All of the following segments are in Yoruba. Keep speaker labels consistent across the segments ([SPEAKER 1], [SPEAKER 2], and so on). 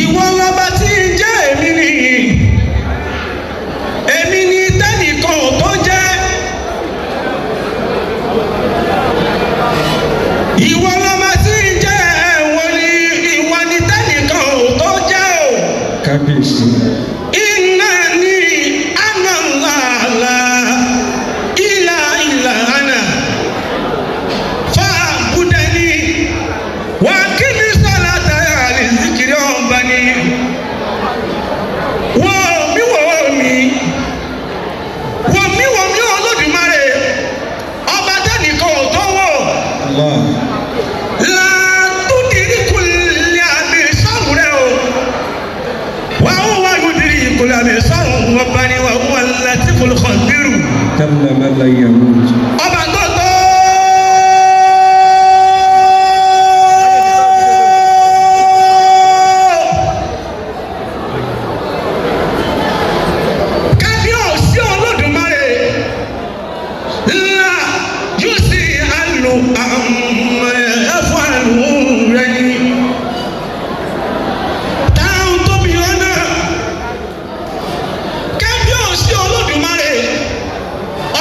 [SPEAKER 1] ìwọ lọ́ba tí ń jẹ́ èmi ni tẹ́nìkan ò tó jẹ́. ìwọ lọ́ba tí ń jẹ́ ìwọ ni tẹ́nìkan ò tó jẹ́ o.
[SPEAKER 2] kábíyèsí.
[SPEAKER 1] iná ní ànàlá ilà ànà fàbùdẹ́ni wà kí ni sọ́lá tàyà lè zikiri ọ̀bà ni. wọ́n mi Olódùmarè ọba tẹ́nìkan ò tó wọ̀. látúndìrí kulẹ̀ àmì sọ́hùn rẹ̀ o. wà ó wà lùdìrí kulẹ̀ àmì sọ́hùn ọba ni wà ó wà Latiful Khabiru.
[SPEAKER 2] kalla man la yamut.
[SPEAKER 1] ọba tó tó. kábíyèsí Olódùmarè ńlá yóò sì àlò àmọ́ ẹ̀fọ́ àlò rẹ̀ ni. táwọn tóbi lọ́nà kábíyèsí Olódùmarè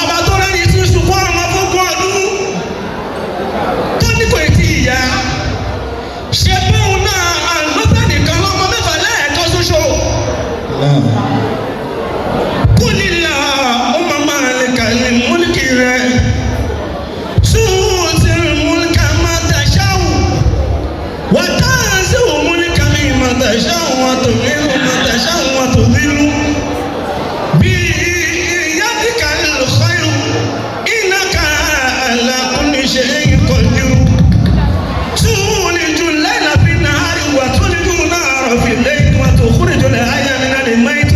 [SPEAKER 1] ọba tó rẹ́ni tí ń sunkún ọmọ fógún ọdún tó ní kò tí ì yá ṣe bóun náà àlọ́tà nìkan lọ́mọ mẹ́fà lẹ́ẹ̀kan ṣoṣo. kúlìlà ó máa máa lè kà ní múlìkì rẹ̀ túùtì múlìkà máa tàṣáwù wàtáàzì múlìkà mi máa tàṣáwù wọn tó nínú máa tàṣáwù wọn tó nínú. بيدك الخير إنك على كل شيء قدير تولج الليل في النهار وتولج النهار في الليل وتخرج الحي من الميت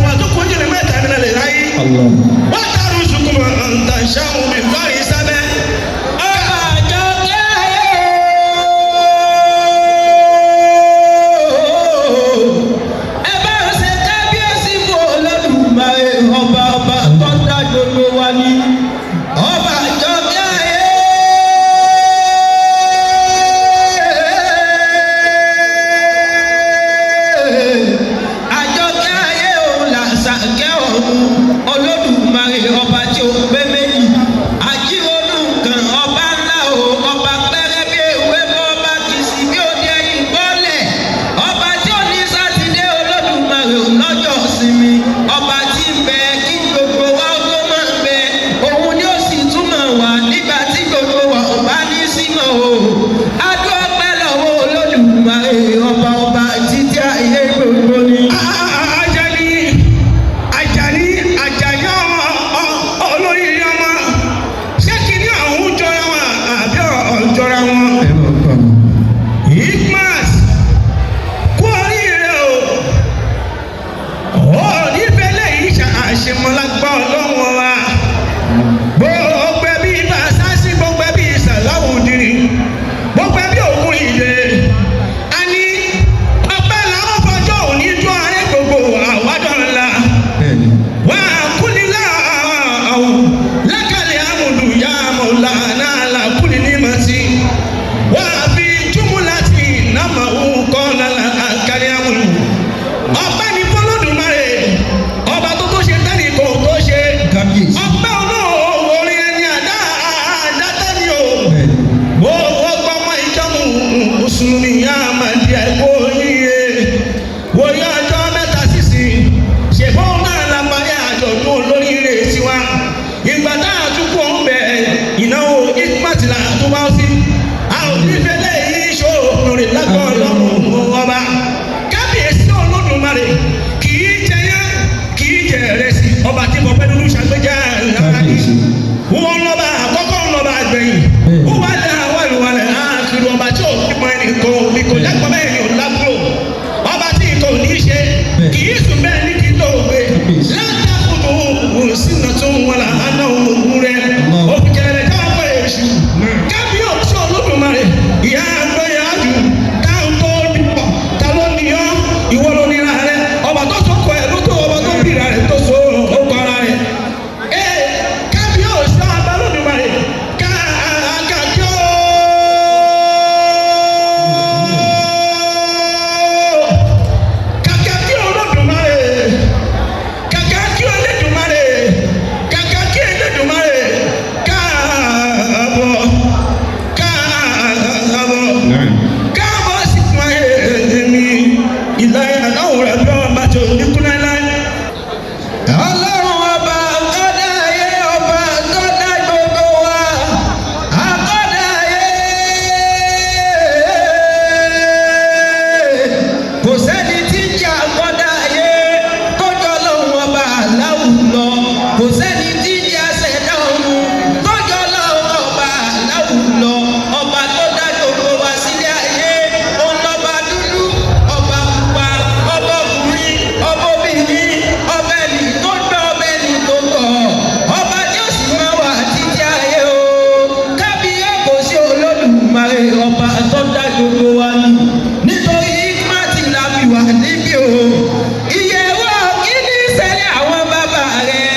[SPEAKER 1] o. Ìyẹ̀wò kí ní ṣẹlẹ̀ àwọn bàbá rẹ̀.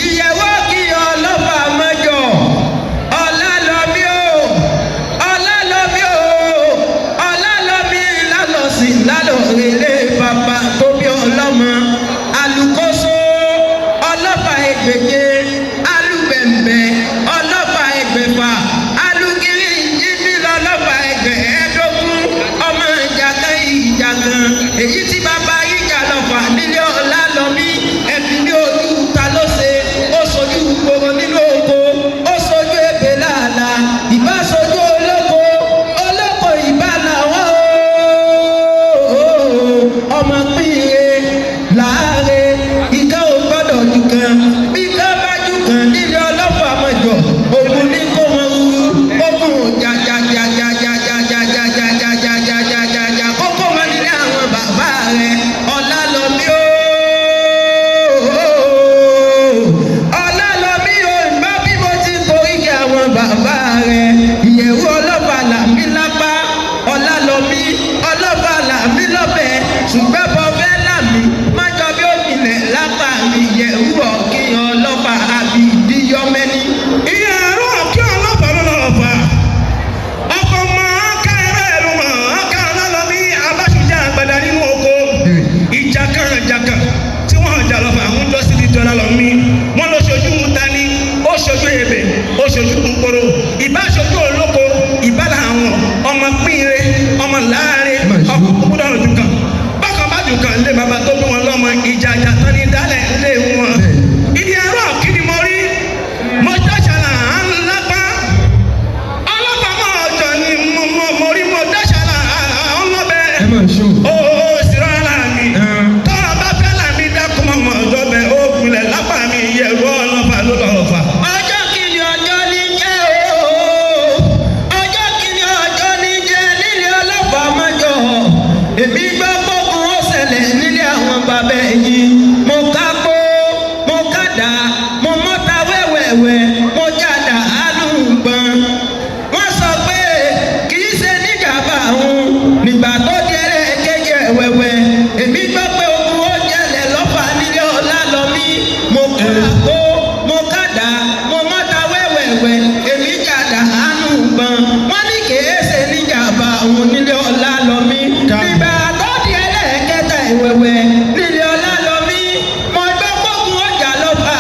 [SPEAKER 1] Ìyẹ̀wò kí ọlọ́fà mọ́jọ. Ọlálọ́mí o. Ọlálọ́mí o. Ọlálọ́mí lálọ́sìn lálọ́rẹ̀lẹ̀ bàbá tó bí ọlọ́mọ. Alùkóso ọlọ́fà ẹgbẹ̀je. Alùbẹ̀m̀bẹ̀ ọlọ́fà ẹgbẹ̀fà. Alùgírí yíbí lọ́lọ́fà ẹgbẹ̀ẹ́dógún. Ọmọ ìjàkan ìjàkan. Èyí tí bàbá yíjà lọ́fà nílé Ọlálọ́mí. Ẹ̀bí ní ojú ta ló ṣe. Ó sojú gbogbo nínú oko. Ó sojú ebè làálà. Ìbá sojú olóko. Olóko ìbá làwọn o. Ọmọ pínre láàárẹ̀. Ìkan ò gbọ́dọ̀ jù kan. Bí kan bá jù kan nílé ọlọ́fà mọ̀jọ̀. Ògùn ní kó wọn rúru. Ògùn jàjàjàjàjàjàjàjàjàjàjàjàjàjàjà. Kókó wọn nílé àwọn bàbá rẹ̀. Ọlálọ́mí o. Ọlálọ́mí o. Ìgbà bí mo ti borí kí àwọn bàbá rẹ̀. Ìyẹ̀wò ọlọ́fà làmí lápá. Ọlálọ́mí ọlọ́fà làmí lọ́bẹ̀. Ṣùgbọ́n bọ́ fẹ́ làmí. Má jọ bí ó nílẹ̀ lápá mi. Ìyẹ̀wò ọ̀kí ọlọ́fà àbí ìdíyọ́mẹ́ni. Ìyẹ̀wò ọ̀kí ọlọ́fà lọ́lọ́fà. Ọkọ̀ máa ká ẹ̀rẹ́ ẹ̀rù mọ̀. Ọkọ̀ Ọlálọ́mí abáṣújà àgbàdá nínú oko. Ìjàkan tí wọ́n jà lọ́fà ń lọ sí ti Ọlálọ́mí. Wọ́n lọ ṣojú tani. Ó ṣojú ebè. Ó ṣojú kúkúrú. Ìbá ṣojú olóko. Ìbá làwọn ọmọ pínre. Ọmọ láàrin. Ọkọ̀ kúkúrú ọ̀dùn kan. Bákan bá dùn kan lé bàbá tó bí wọn lọ́mọ ìjà tán ní dálẹ̀ lé wọn. Ìdí ẹ̀rọ kí ni mo rí? Mo dáṣàlà à ń lápá. Ọlọ́pàá mọ̀ ọjọ́ ni mo rí mo dáṣàlà à ń lọ́bẹ̀. Ó sì rárá mi. Tọ́lá bá fẹ́ làmí dákú mọ́ ọjọ́ bẹ̀ ó gbilẹ̀ lápá mi ìyẹ̀wò ọlọ́pàá ló lọ́ọ́ fà. Ọjọ́ kìíní ọjọ́ ní jẹ́ o. Ọjọ́ kìíní ọjọ́ ní jẹ́ nílé ọlọ́pàá mọ́jọ. Èmi gbọ́ gbógun ó ṣẹlẹ̀ nílé àwọn bàbá ẹ̀yìn. Mo ká kó, mo ká dà, mo mọ́ta wẹ́wẹ́wẹ́, mo jàdà álùgbọ̀n. Wọ́n sọ pé kì í ṣe níjàmbá òun nígbà tó jẹ́rẹ̀ kéjẹ wẹ́wẹ́. Èmi gbọ́ pé ogun ó jẹ́lẹ̀ lọ́fà nílé Ọlálọ́mí. Mo ká kó, mo ká dà, mo mọ́ta wẹ́wẹ́wẹ́, èmi jàdà álùgbọ̀n. Wọ́n ní kì í ṣe níjàmbá òun nílé Ọlálọ́mí. Nígbà tó jẹ́rẹ̀ kẹta ìwẹ̀wẹ̀ nílé Ọlálọ́mí. Mo gbọ́ gbógun ọjà lọ́fà.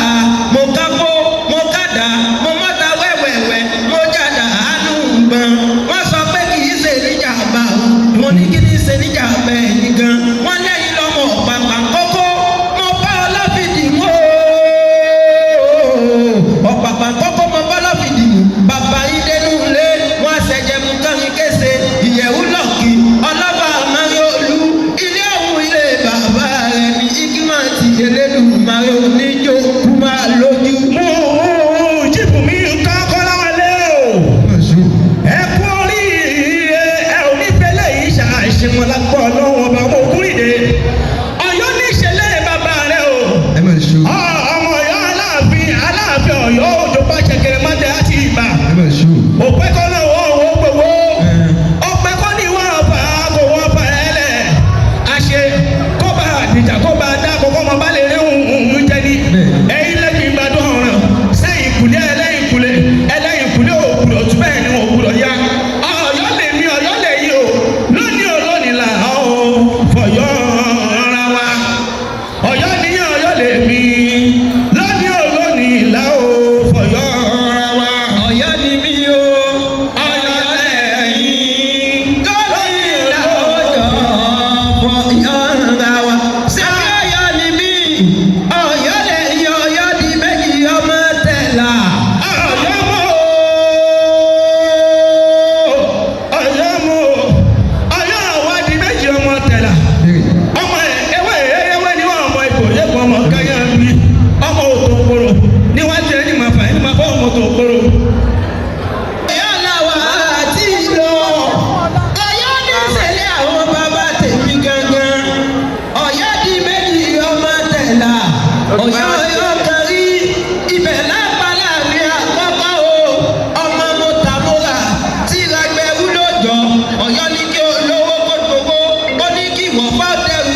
[SPEAKER 1] Mo ká kó, mo ká dà, mo mọ́ta wẹ́wẹ́wẹ́, mo jàdà álùgbọ̀n. Wọ́n sọ pé kì í ṣe níjàmbá òun. Mo ní kí ní ṣe níjàmbá ẹ̀yìn gan. Wọ́n lẹ́yìn lọ́mọ ọ̀pàpà kókó. Mo bá ọlọ́fìdì mú o. Ọ̀pàpà kókó mo bá ọlọ́fìdì mú. Bàbá yín dénú ilé. Wọ́n ṣẹ̀jẹ̀ mú kánrin kése. Ìyẹ̀wù lọ́ọ̀kì. Ọlọ́fà Máríolú. Ilé ọ̀hún ilé bàbá rẹ̀ ní Ígímọ̀tì Elédùmarè oníjó kú máa lójú. Mo jíìpù mi kọ́kọ́ láwọlé o. Ẹ kú oríire ẹ ò ní fẹ́lẹ́ yìí ṣàṣemọ́ lápò ọlọ́wọ́ ọba ọmọ Ògúnrìndé. Ọ̀yọ́ ní ìṣẹ̀lẹ̀ bàbá rẹ̀ o. Ọmọ Ọ̀yọ́ Aláàfin Ọ̀yọ́ òjò bá ṣẹ̀kẹ̀rẹ̀ má dé àti ìbà. Òpẹ́ kọ́ náà wọ́n owó gbowó. Ọpẹ́ kọ́ ní wọ́n ọ̀fà kò wọ́n fà ẹ́ lẹ̀. Àṣe kó bá àdìjà kó bá dá kókó ọmọ bá lè rí òun jẹ ní. Ẹyin lẹ́yìn ìgbàdùn ọ̀ràn sẹ́yìn ìkùlé ẹlẹ́yìn ìkùlé òkùlọ̀ tún bẹ́ẹ̀ ni òkùlọ̀ ya. Ọ̀yọ́ lè mí Ọ̀yọ́ lè yí o. Lónìí o lónìí là ó fọ̀yọ́ ra wa. Ọ̀yọ́ ní Ọ̀yọ́ lè mí. Lónìí o lónìí là ó fọ̀yọ́ ra wa. Ọ̀yọ́ ní mí o. Ọ̀yọ́ lẹ́yìn. Lónìí là ó jọ fọ̀yọ́ ra wa. Ṣé Ọ̀yọ́ ní mí? Ọ̀yọ́ lẹ́yìn Ọ̀yọ́ di méjì ọmọ tẹ̀lá. Ọ̀yọ́ mọ̀ o. Ọ̀yọ́ mọ̀ o. Ọ̀yọ́ àwa di méjì ọmọ tẹ̀lá. Ọmọ ewé ni wọ́n ọmọ ìbò yẹ́pọ̀ ọmọ káyọ̀ mi. Ọmọ òtòkòrò níwájú ẹni máa fà ẹni máa bọ́ ọmọ òtòkòrò. Ọ̀yọ́ làwà àti ìlọ. Ọ̀yọ́ ní ìṣẹ̀lẹ̀ àwọn bàbá tèmi gangan. Ọ̀yọ́ di méjì ọmọ tẹ̀lá. Ọ̀yọ́ yóò kárí ibẹ̀ lápá láàrin àkọ́kọ́ o. Ọmọ mo tà mo rà tí ìragbẹ́ wúlò jọ. Ọ̀yọ́ ní kí olówó kó gbogbo. Ó ní kí ìwọ̀n bá dẹrù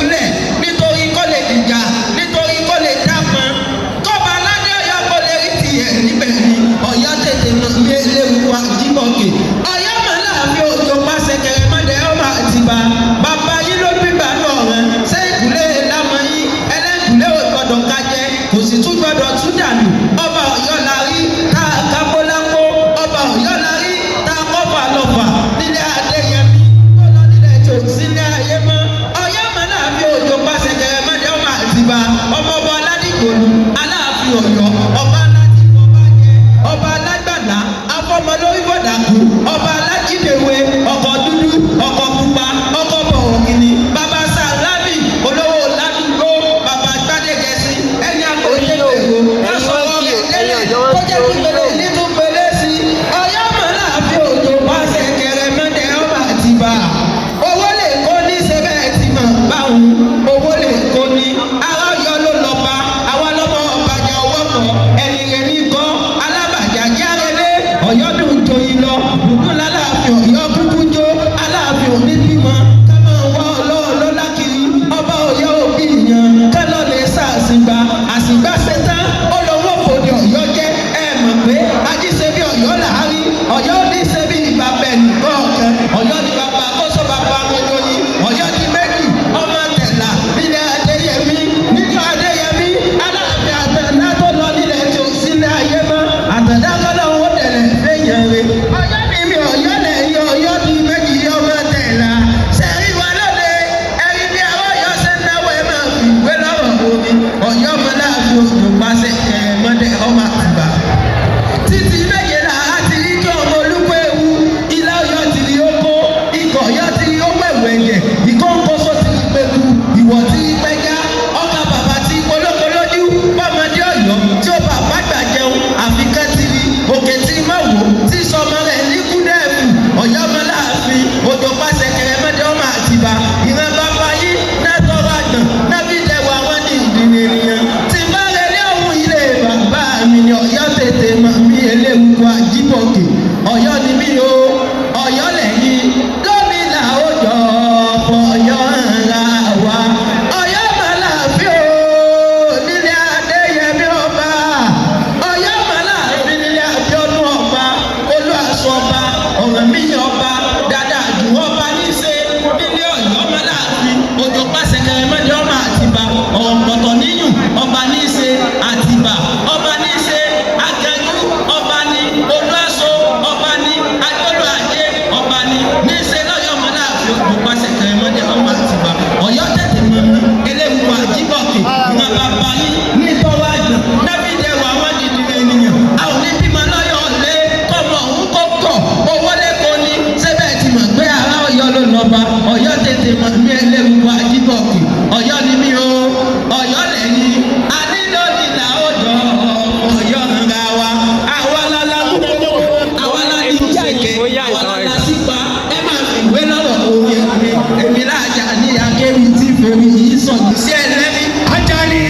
[SPEAKER 3] omi yìí sàn ní sí ẹlẹ́ni.
[SPEAKER 1] Ajani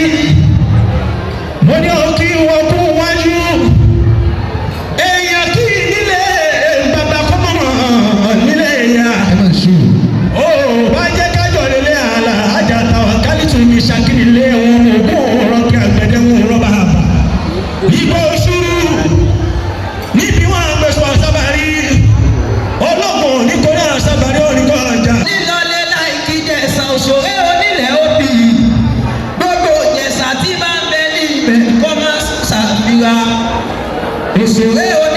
[SPEAKER 1] mo ní o kí wọ́n kú wájú èèyàn kí nílé bàbá kọ́mọ́ nílé ìyá.
[SPEAKER 3] ẹ máa ṣe o.
[SPEAKER 1] ó bá jẹ́ kájọ lélẹ̀ àlà àjàtà kálítù ní Ṣakí lé wọn ògùn ọ̀rọ̀ kí àgbẹ̀dẹ wọn rọ́bà àbà. Ìgbà òṣùrù níbi wọn gbèsò àsábàrí ọlọ́gbọ̀n nítorí àsábàrí oníkọ́ ọjà.
[SPEAKER 3] lílọlé láì kí Jẹ̀ṣà òṣèré onílẹ̀ òbí gbogbo Jẹ̀ṣà tí bá ń bẹ ní ibẹ̀ kọ́ máa ṣàfihàn òṣèré onílẹ̀.